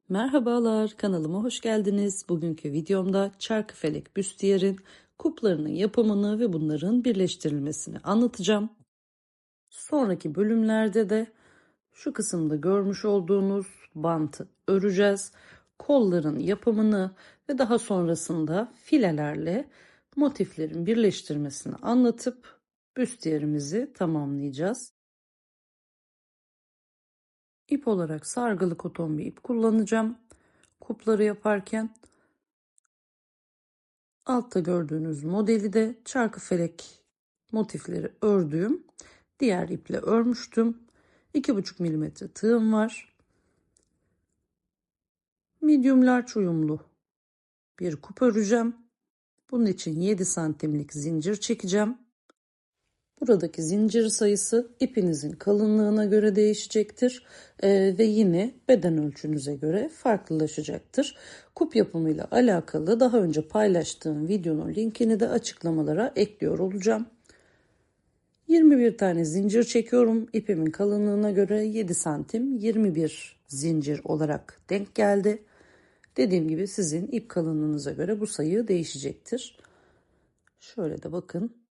Merhabalar, kanalıma hoş geldiniz. Bugünkü videomda Çarkıfelek büstiyer'in kuplarının yapımını ve bunların birleştirilmesini anlatacağım. Sonraki bölümlerde de şu kısımda görmüş olduğunuz bantı öreceğiz. Kolların yapımını ve daha sonrasında filelerle motiflerin birleştirmesini anlatıp büstiyerimizi tamamlayacağız. İp olarak sargılı koton bir ip kullanacağım. Kupları yaparken altta gördüğünüz modeli de çarkıfelek motifleri ördüğüm diğer iple örmüştüm. 2,5 milimetre tığım var. Medium large uyumlu bir kup öreceğim. Bunun için 7 santimlik zincir çekeceğim. Buradaki zincir sayısı ipinizin kalınlığına göre değişecektir ve yine beden ölçünüze göre farklılaşacaktır. Kup yapımıyla alakalı daha önce paylaştığım videonun linkini de açıklamalara ekliyor olacağım. 21 tane zincir çekiyorum. İpimin kalınlığına göre 7 santim 21 zincir olarak denk geldi. Dediğim gibi sizin ip kalınlığınıza göre bu sayı değişecektir. Şöyle de bakın.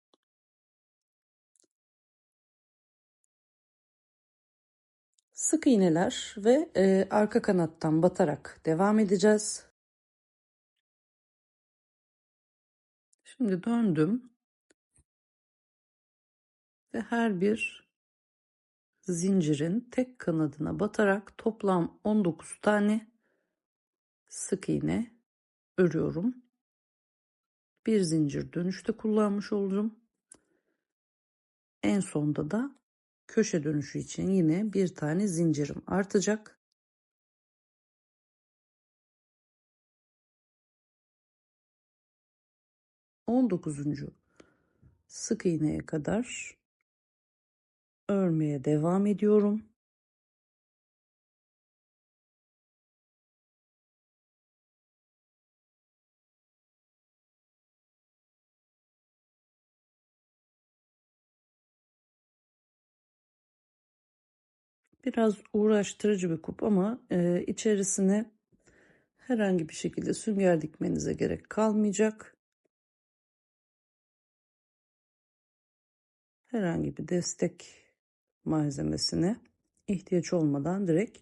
Sık iğneler ve arka kanattan batarak devam edeceğiz. Şimdi döndüm ve her bir zincirin tek kanadına batarak toplam 19 tane sık iğne örüyorum. Bir zincir dönüşte kullanmış oldum. En sonda da köşe dönüşü için yine bir tane zincirim artacak. On dokuzuncu sık iğneye kadar örmeye devam ediyorum. Biraz uğraştırıcı bir kup ama içerisine herhangi bir şekilde sünger dikmenize gerek kalmayacak. Herhangi bir destek malzemesine ihtiyaç olmadan direkt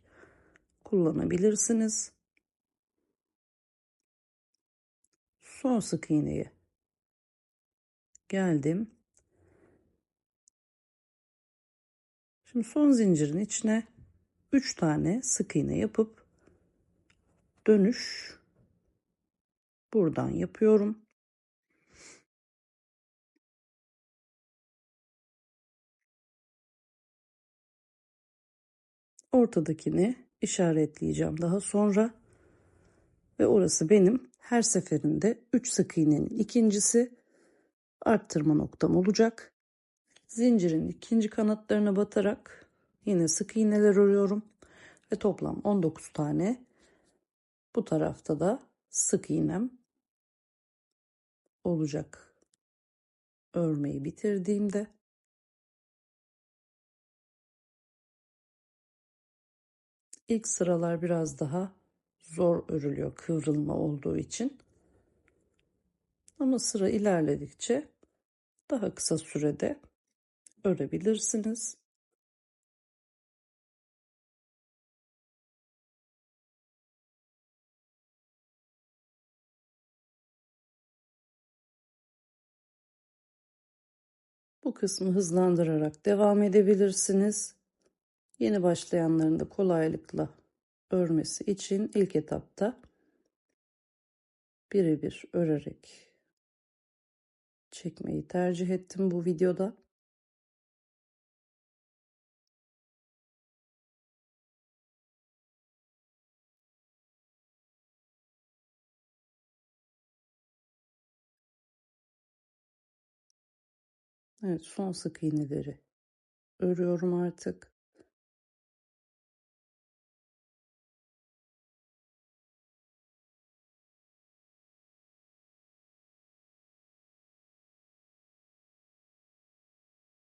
kullanabilirsiniz. Son sık iğneye geldim. Şimdi son zincirin içine 3 tane sık iğne yapıp dönüş buradan yapıyorum. Ortadakini işaretleyeceğim daha sonra ve orası benim her seferinde 3 sık iğnenin ikincisi arttırma noktam olacak. Zincirin ikinci kanatlarına batarak yine sık iğneler örüyorum ve toplam 19 tane bu tarafta da sık iğnem olacak. Örmeyi bitirdiğimde ilk sıralar biraz daha zor örülüyor kıvrılma olduğu için. Ama sıra ilerledikçe daha kısa sürede örebilirsiniz. Bu kısmı hızlandırarak devam edebilirsiniz. Yeni başlayanların da kolaylıkla örmesi için ilk etapta birebir örerek çekmeyi tercih ettim bu videoda. Evet, son sık iğneleri örüyorum artık.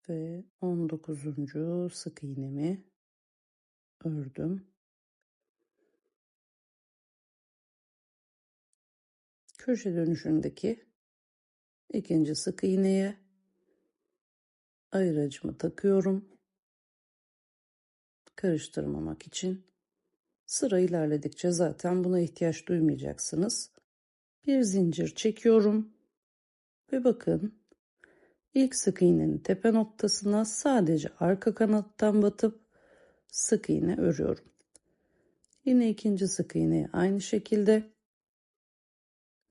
Ve 19. sık iğnemi ördüm. köşe dönüşündeki ikinci sık iğneye ayıracımı takıyorum. Karıştırmamak için. Sıra ilerledikçe zaten buna ihtiyaç duymayacaksınız. Bir zincir çekiyorum ve bakın ilk sık iğnenin tepe noktasına sadece arka kanattan batıp sık iğne örüyorum. Yine ikinci sık iğneyi aynı şekilde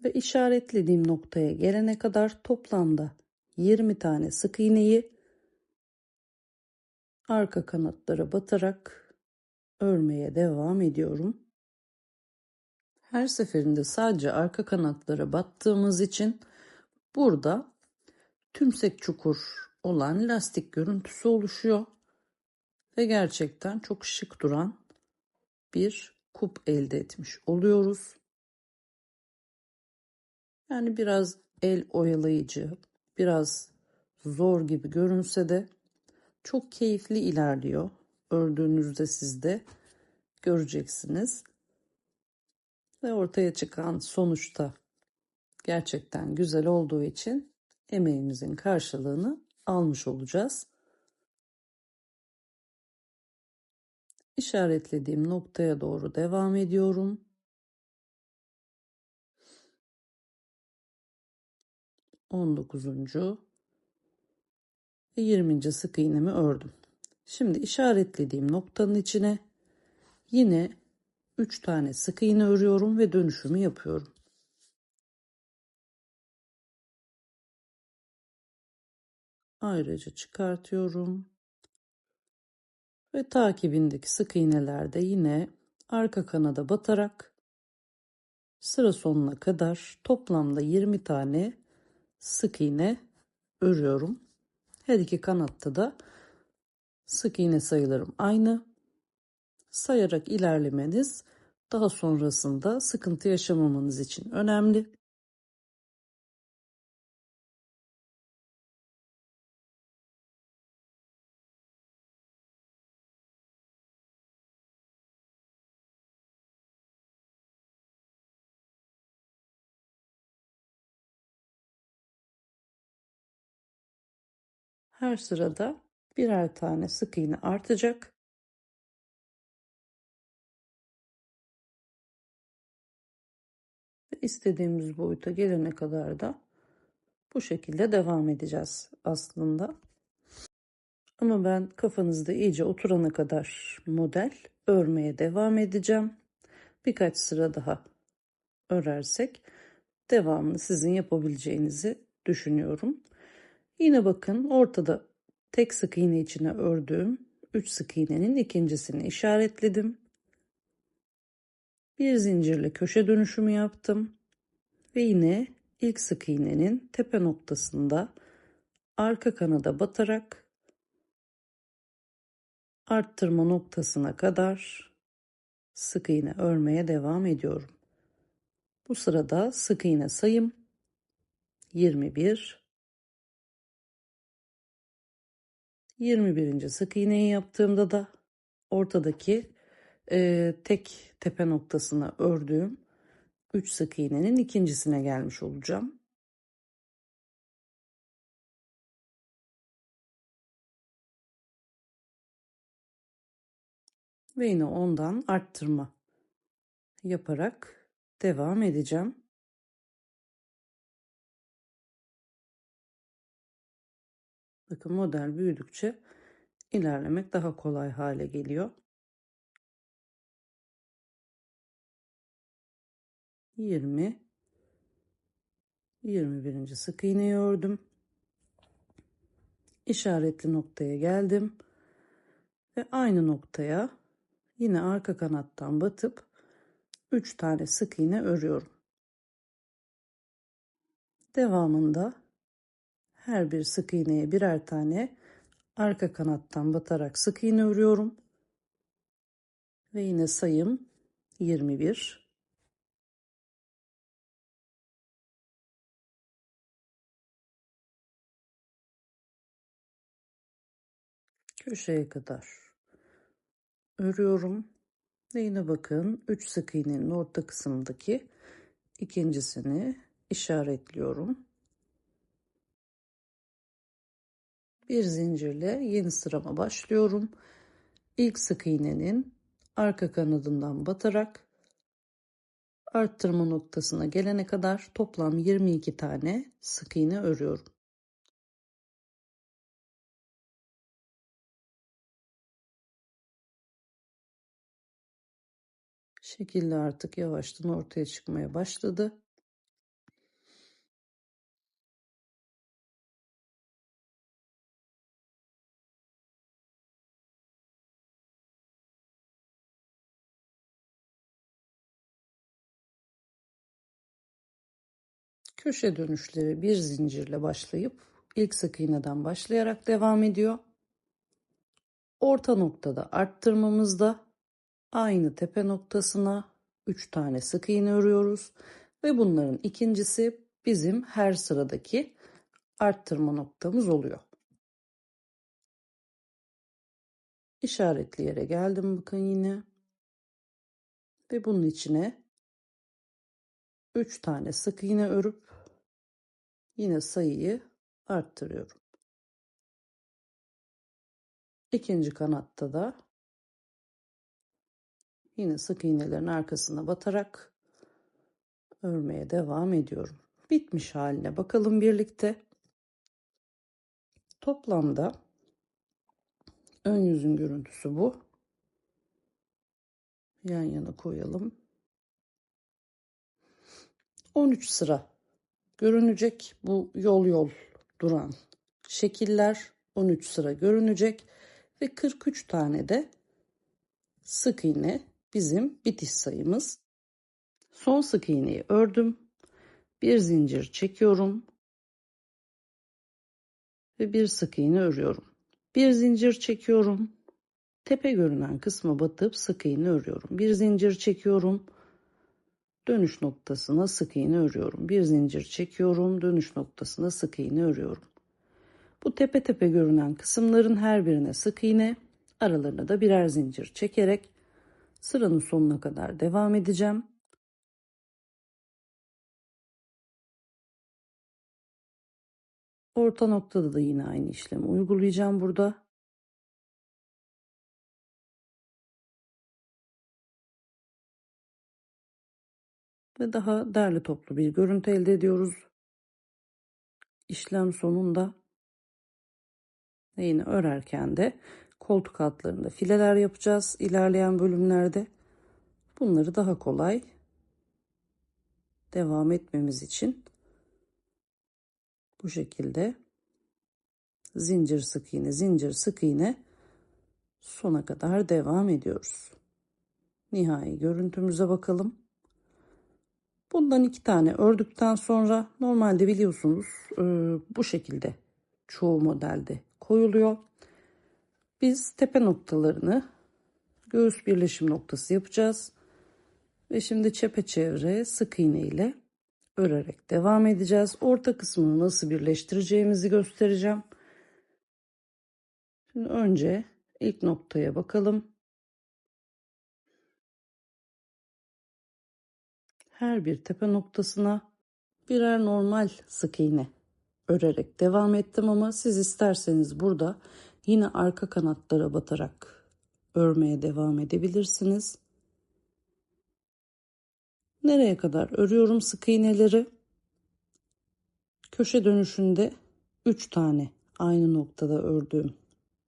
ve işaretlediğim noktaya gelene kadar toplamda 20 tane sık iğneyi arka kanatlara batarak örmeye devam ediyorum. Her seferinde sadece arka kanatlara battığımız için burada tümsek çukur olan lastik görüntüsü oluşuyor ve gerçekten çok şık duran bir kup elde etmiş oluyoruz. Yani biraz el oyalayıcı, biraz zor gibi görünse de çok keyifli ilerliyor. Ördüğünüzde siz de göreceksiniz. Ve ortaya çıkan sonuçta gerçekten güzel olduğu için emeğimizin karşılığını almış olacağız. İşaretlediğim noktaya doğru devam ediyorum. 19. ve 20. sık iğnemi ördüm. Şimdi işaretlediğim noktanın içine yine 3 tane sık iğne örüyorum ve dönüşümü yapıyorum. Ayrıca çıkartıyorum. Ve takibindeki sık iğnelerde yine arka kanada batarak sıra sonuna kadar toplamda 20 tane sık iğne örüyorum. Her iki kanatta da sık iğne sayılarım aynı. Sayarak ilerlemeniz daha sonrasında sıkıntı yaşamamanız için önemli. Her sırada birer tane sık iğne artacak. Ve istediğimiz boyuta gelene kadar da bu şekilde devam edeceğiz aslında. Ama ben kafanızda iyice oturana kadar model örmeye devam edeceğim. Birkaç sıra daha örersek devamını sizin yapabileceğinizi düşünüyorum. Yine bakın ortada tek sık iğne içine ördüğüm 3 sık iğnenin ikincisini işaretledim. Bir zincirle köşe dönüşümü yaptım ve yine ilk sık iğnenin tepe noktasında arka kanada batarak arttırma noktasına kadar sık iğne örmeye devam ediyorum. Bu sırada sık iğne sayım 21. 21. sık iğneyi yaptığımda da ortadaki tek tepe noktasına ördüğüm 3 sık iğnenin ikincisine gelmiş olacağım. Ve yine ondan arttırma yaparak devam edeceğim. Bakın model büyüdükçe ilerlemek daha kolay hale geliyor. 20, 21. sık iğneyi ördüm. İşaretli noktaya geldim ve aynı noktaya yine arka kanattan batıp 3 tane sık iğne örüyorum. Devamında her bir sık iğneye birer tane arka kanattan batarak sık iğne örüyorum. Ve yine sayım 21. Köşeye kadar örüyorum. Ve yine bakın 3 sık iğnenin orta kısmındaki ikincisini işaretliyorum. Bir zincirle yeni sırama başlıyorum. İlk sık iğnenin arka kanadından batarak arttırma noktasına gelene kadar toplam 22 tane sık iğne örüyorum. Şekilde artık yavaştan ortaya çıkmaya başladı. Köşe dönüşleri bir zincirle başlayıp ilk sık iğneden başlayarak devam ediyor. Orta noktada arttırmamızda aynı tepe noktasına 3 tane sık iğne örüyoruz ve bunların ikincisi bizim her sıradaki arttırma noktamız oluyor. İşaretli yere geldim bakın yine ve bunun içine 3 tane sık iğne örüp yine sayıyı arttırıyorum. İkinci kanatta da yine sık iğnelerin arkasına batarak örmeye devam ediyorum. Bitmiş haline bakalım birlikte. Toplamda ön yüzün görüntüsü bu. Yan yana koyalım. 13 sıra görünecek bu yol yol duran şekiller 13 sıra görünecek ve 43 tane de sık iğne bizim bitiş sayımız. Son sık iğneyi ördüm. Bir zincir çekiyorum ve bir sık iğne örüyorum. Bir zincir çekiyorum. Tepe görünen kısma batıp sık iğne örüyorum. Bir zincir çekiyorum. Dönüş noktasına sık iğne örüyorum. Bir zincir çekiyorum. Dönüş noktasına sık iğne örüyorum. Bu tepe tepe görünen kısımların her birine sık iğne, aralarına da birer zincir çekerek sıranın sonuna kadar devam edeceğim. Orta noktada da yine aynı işlemi uygulayacağım burada. Ve daha derli toplu bir görüntü elde ediyoruz. İşlem sonunda ve yine örerken de koltuk altlarında fileler yapacağız ilerleyen bölümlerde. Bunları daha kolay devam etmemiz için bu şekilde zincir sık iğne zincir sık iğne sona kadar devam ediyoruz. Nihai görüntümüze bakalım. Bundan 2 tane ördükten sonra normalde biliyorsunuz bu şekilde çoğu modelde koyuluyor. Biz tepe noktalarını göğüs birleşim noktası yapacağız. Ve şimdi çepeçevre sık iğne ile örerek devam edeceğiz. Orta kısmını nasıl birleştireceğimizi göstereceğim. Şimdi önce ilk noktaya bakalım. Her bir tepe noktasına birer normal sık iğne örerek devam ettim ama siz isterseniz burada yine arka kanatlara batarak örmeye devam edebilirsiniz. Nereye kadar örüyorum sık iğneleri? Köşe dönüşünde 3 tane aynı noktada ördüğüm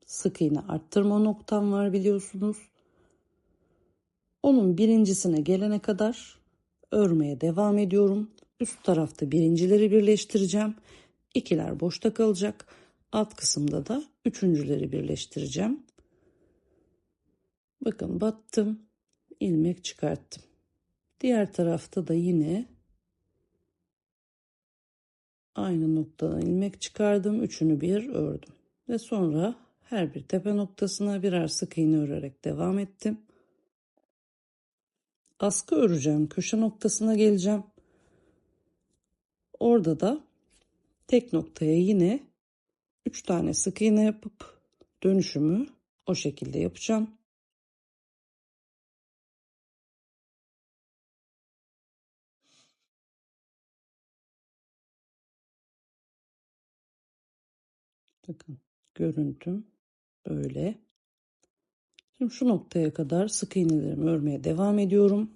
sık iğne arttırma noktam var biliyorsunuz. Onun birincisine gelene kadar örmeye devam ediyorum. Üst tarafta birincileri birleştireceğim. İkiler boşta kalacak. Alt kısımda da üçüncüleri birleştireceğim. Bakın battım, ilmek çıkarttım. Diğer tarafta da yine aynı noktadan ilmek çıkardım. Üçünü bir ördüm. Ve sonra her bir tepe noktasına birer sık iğne örerek devam ettim. Askı öreceğim. Köşe noktasına geleceğim. Orada da tek noktaya yine 3 tane sık iğne yapıp dönüşümü o şekilde yapacağım. Bakın görüntüm böyle. Şimdi şu noktaya kadar sık iğnelerimi örmeye devam ediyorum.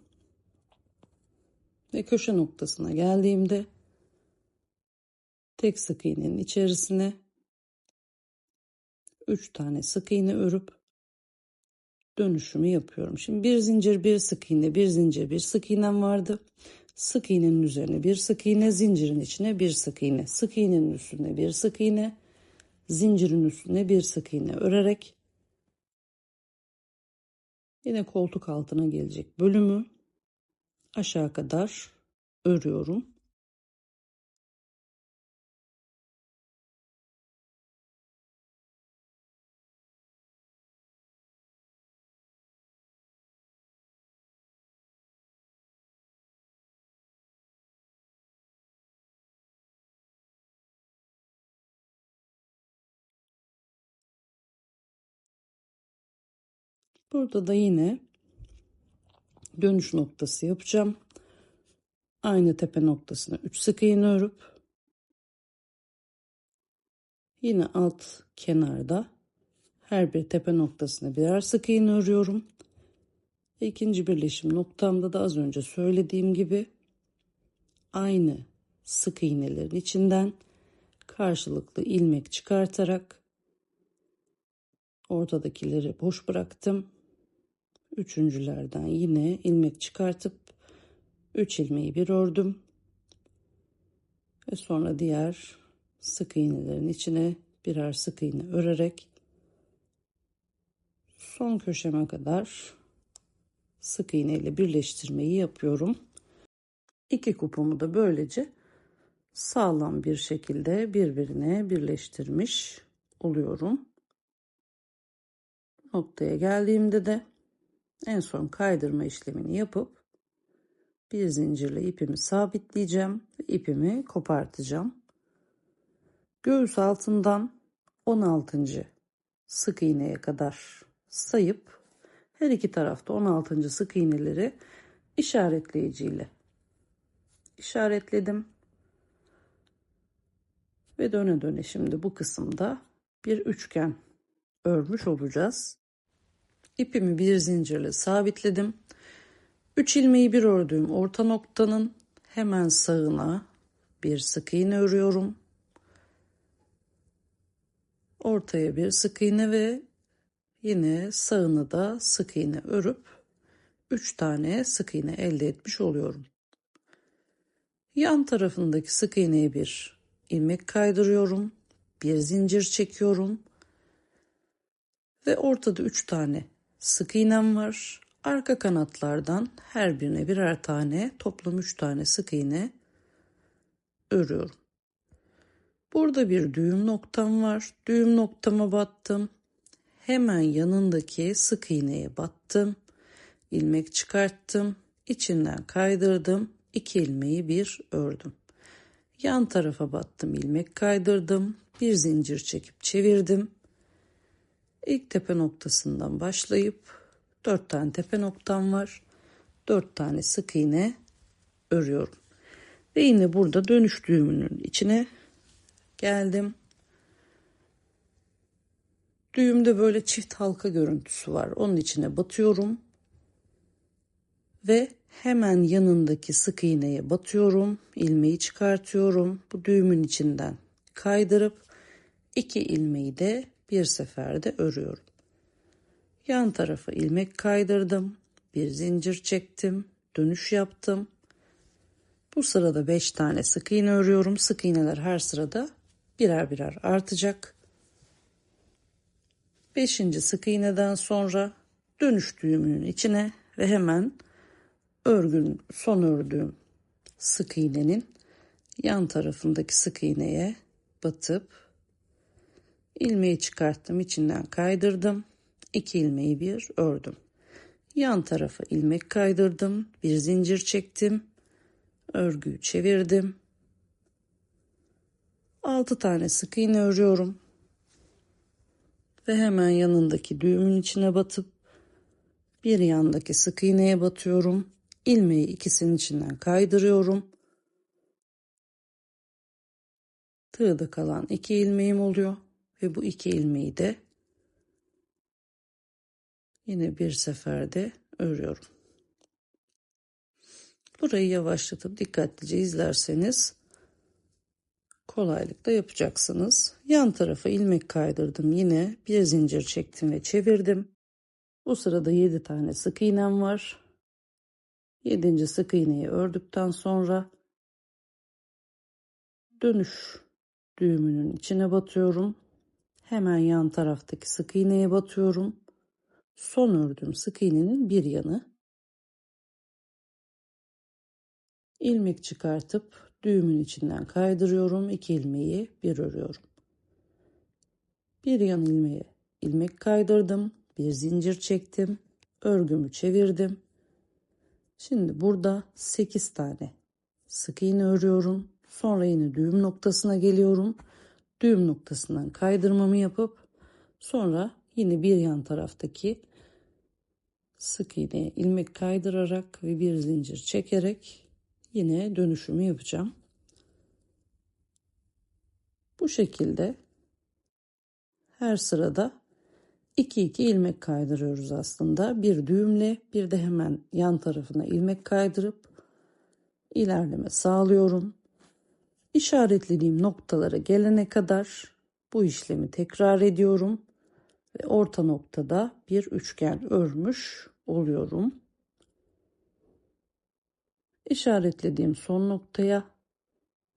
Ve köşe noktasına geldiğimde tek sık iğnenin içerisine 3 tane sık iğne örüp dönüşümü yapıyorum. Şimdi bir zincir, bir sık iğne, bir zincir, bir sık iğnem vardı. Sık iğnenin üzerine bir sık iğne, zincirin içine bir sık iğne, sık iğnenin üstüne bir sık iğne, zincirin üstüne bir sık iğne örerek yine koltuk altına gelecek bölümü aşağı kadar örüyorum. Burada da yine dönüş noktası yapacağım. Aynı tepe noktasına 3 sık iğne örüp yine alt kenarda her bir tepe noktasına birer sık iğne örüyorum. İkinci birleşim noktamda da az önce söylediğim gibi aynı sık iğnelerin içinden karşılıklı ilmek çıkartarak ortadakileri boş bıraktım. Üçüncülerden yine ilmek çıkartıp 3 ilmeği bir ördüm. Ve sonra diğer sık iğnelerin içine birer sık iğne örerek son köşeme kadar sık iğne ile birleştirmeyi yapıyorum. İki kupumu da böylece sağlam bir şekilde birbirine birleştirmiş oluyorum. Noktaya geldiğimde de en son kaydırma işlemini yapıp bir zincirle ipimi sabitleyeceğim ve ipimi kopartacağım. Göğüs altından 16. sık iğneye kadar sayıp her iki tarafta 16. sık iğneleri işaretleyiciyle işaretledim. Ve döne döne şimdi bu kısımda bir üçgen örmüş olacağız. İpimi bir zincirle sabitledim. 3 ilmeği bir ördüğüm orta noktanın hemen sağına bir sık iğne örüyorum. Ortaya bir sık iğne ve yine sağını da sık iğne örüp 3 tane sık iğne elde etmiş oluyorum. Yan tarafındaki sık iğneye bir ilmek kaydırıyorum. Bir zincir çekiyorum. Ve ortada 3 tane sık iğnem var. Arka kanatlardan her birine birer tane, toplam 3 tane sık iğne örüyorum. Burada bir düğüm noktam var. Düğüm noktama battım. Hemen yanındaki sık iğneye battım. İlmek çıkarttım. İçinden kaydırdım. 2 ilmeği bir ördüm. Yan tarafa battım, ilmek kaydırdım. Bir zincir çekip çevirdim. İlk tepe noktasından başlayıp 4 tane tepe noktam var. 4 tane sık iğne örüyorum. Ve yine burada dönüş düğümünün içine geldim. Düğümde böyle çift halka görüntüsü var. Onun içine batıyorum. Ve hemen yanındaki sık iğneye batıyorum. İlmeği çıkartıyorum. Bu düğümün içinden kaydırıp 2 ilmeği de bir seferde örüyorum. Yan tarafa ilmek kaydırdım. Bir zincir çektim. Dönüş yaptım. Bu sırada 5 tane sık iğne örüyorum. Sık iğneler her sırada birer birer artacak. 5. sık iğneden sonra dönüş düğümünün içine ve hemen son ördüğüm sık iğnenin yan tarafındaki sık iğneye batıp ilmeği çıkarttım, içinden kaydırdım. 2 ilmeği bir ördüm. Yan tarafa ilmek kaydırdım, bir zincir çektim, örgüyü çevirdim. 6 tane sık iğne örüyorum ve hemen yanındaki düğümün içine batıp bir yandaki sık iğneye batıyorum. İlmeği ikisinin içinden kaydırıyorum. Tığda kalan 2 ilmeğim oluyor. Ve bu 2 ilmeği de yine bir seferde örüyorum. Burayı yavaşlatıp dikkatlice izlerseniz kolaylıkla yapacaksınız. Yan tarafa ilmek kaydırdım. Yine bir zincir çektim ve çevirdim. Bu sırada 7 tane sık iğnem var. 7. sık iğneyi ördükten sonra dönüş düğümünün içine batıyorum. Hemen yan taraftaki sık iğneye batıyorum. Son ördüğüm sık iğnenin bir yanı. İlmek çıkartıp düğümün içinden kaydırıyorum. 2 ilmeği bir örüyorum. Bir yan ilmeğe ilmek kaydırdım. Bir zincir çektim. Örgümü çevirdim. Şimdi burada 8 tane sık iğne örüyorum. Sonra yine düğüm noktasına geliyorum. Düğüm noktasından kaydırmamı yapıp sonra yine bir yan taraftaki sık iğneye ilmek kaydırarak ve bir zincir çekerek yine dönüşümü yapacağım. Bu şekilde her sırada 2 ilmek kaydırıyoruz aslında. Bir düğümle bir de hemen yan tarafına ilmek kaydırıp ilerleme sağlıyorum. İşaretlediğim noktalara gelene kadar bu işlemi tekrar ediyorum ve orta noktada bir üçgen örmüş oluyorum. İşaretlediğim son noktaya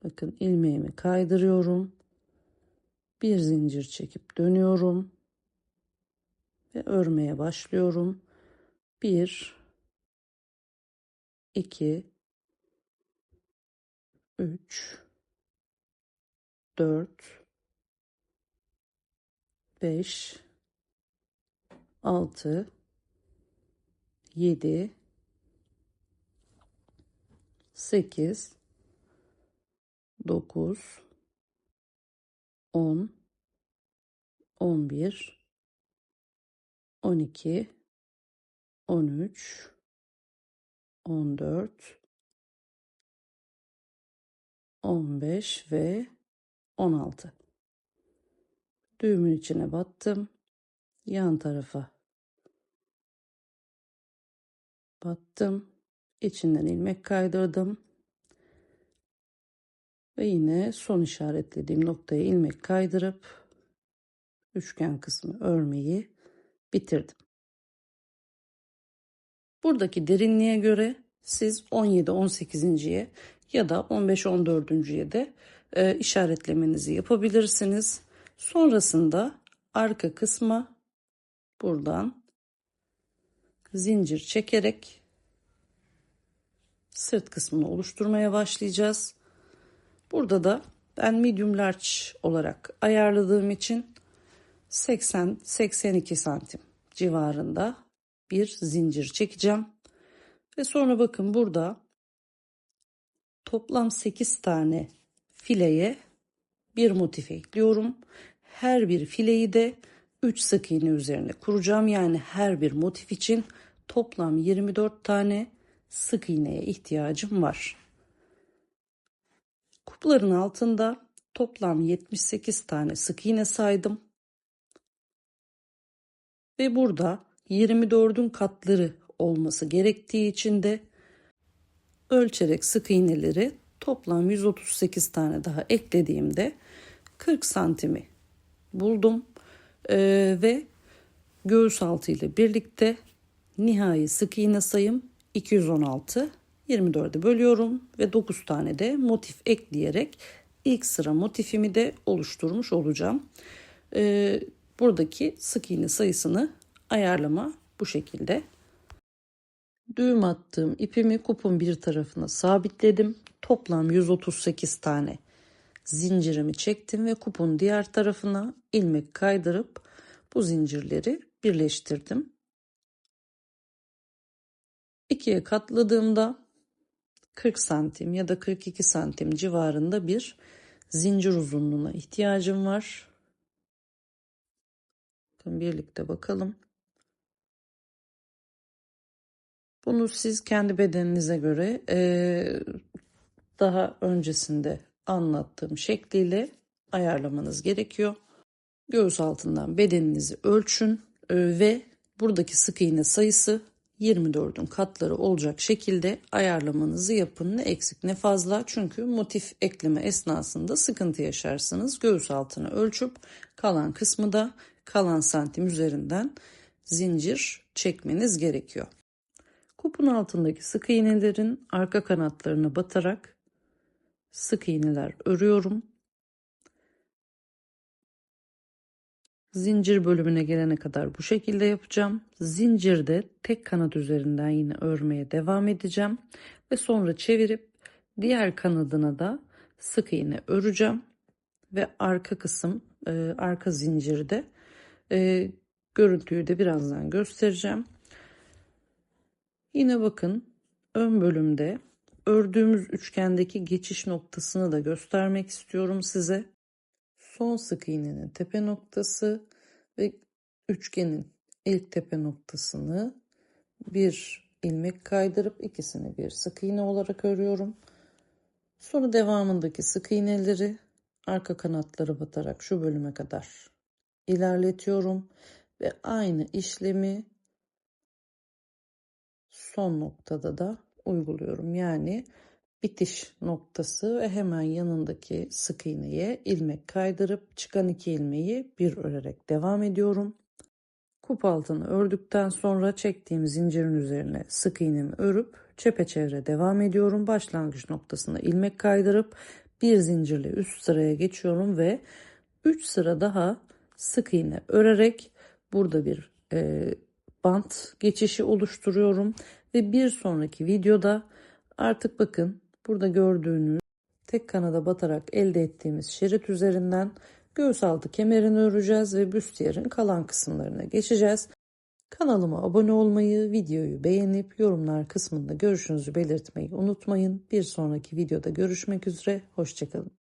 bakın ilmeğimi kaydırıyorum. Bir zincir çekip dönüyorum ve örmeye başlıyorum. 1 2 3 4 5 6 7 8 9 10 11 12 13 14 15 ve 16. Düğümün içine battım. Yan tarafa battım. İçinden ilmek kaydırdım. Ve yine son işaretlediğim noktaya ilmek kaydırıp üçgen kısmı örmeyi bitirdim. Buradaki derinliğe göre siz 17-18.'ye ya da 15-14.'ye de işaretlemenizi yapabilirsiniz. Sonrasında arka kısma buradan zincir çekerek sırt kısmını oluşturmaya başlayacağız. Burada da ben medium large olarak ayarladığım için 80-82 santim civarında bir zincir çekeceğim. Ve sonra bakın burada toplam 8 tane fileye bir motif ekliyorum. Her bir fileyi de 3 sık iğne üzerine kuracağım. Yani her bir motif için toplam 24 tane sık iğneye ihtiyacım var. Kupların altında toplam 78 tane sık iğne saydım. Ve burada 24'ün katları olması gerektiği için de ölçerek sık iğneleri toplam 138 tane daha eklediğimde 40 santimi buldum. Ve göğüs altı ile birlikte nihai sık iğne sayım 216. 24'e bölüyorum ve 9 tane de motif ekleyerek ilk sıra motifimi de oluşturmuş olacağım. Buradaki sık iğne sayısını ayarlama bu şekilde. Düğüm attığım ipimi kupun bir tarafına sabitledim. Toplam 138 tane zincirimi çektim ve kupun diğer tarafına ilmek kaydırıp bu zincirleri birleştirdim. İkiye katladığımda 40 santim ya da 42 santim civarında bir zincir uzunluğuna ihtiyacım var. Bakın birlikte bakalım. Bunu siz kendi bedeninize göre daha öncesinde anlattığım şekliyle ayarlamanız gerekiyor. Göğüs altından bedeninizi ölçün ve buradaki sık iğne sayısı 24'ün katları olacak şekilde ayarlamanızı yapın. Ne eksik ne fazla, çünkü motif ekleme esnasında sıkıntı yaşarsınız. Göğüs altını ölçüp kalan kısmı da kalan santim üzerinden zincir çekmeniz gerekiyor. Kupun altındaki sık iğnelerin arka kanatlarına batarak sık iğneler örüyorum. Zincir bölümüne gelene kadar bu şekilde yapacağım. Zincirde tek kanat üzerinden yine örmeye devam edeceğim ve sonra çevirip diğer kanadına da sık iğne öreceğim ve arka kısım, arka zincirde görüntüyü de birazdan göstereceğim. Yine bakın, ön bölümde ördüğümüz üçgendeki geçiş noktasını da göstermek istiyorum size. Son sık iğnenin tepe noktası ve üçgenin ilk tepe noktasını bir ilmek kaydırıp ikisini bir sık iğne olarak örüyorum. Sonra devamındaki sık iğneleri arka kanatları batarak şu bölüme kadar ilerletiyorum ve aynı işlemi son noktada da uyguluyorum. Yani bitiş noktası ve hemen yanındaki sık iğneye ilmek kaydırıp çıkan 2 ilmeği bir örerek devam ediyorum. Kup altını ördükten sonra çektiğim zincirin üzerine sık iğnemi örüp çepeçevre devam ediyorum. Başlangıç noktasına ilmek kaydırıp bir zincirle üst sıraya geçiyorum ve 3 sıra daha sık iğne örerek burada bir bant geçişi oluşturuyorum ve bir sonraki videoda artık bakın, burada gördüğünüz tek kanada batarak elde ettiğimiz şerit üzerinden göğüs altı kemerini öreceğiz ve büstiyerin kalan kısımlarına geçeceğiz. Kanalıma abone olmayı, videoyu beğenip yorumlar kısmında görüşünüzü belirtmeyi unutmayın. Bir sonraki videoda görüşmek üzere, hoşça kalın.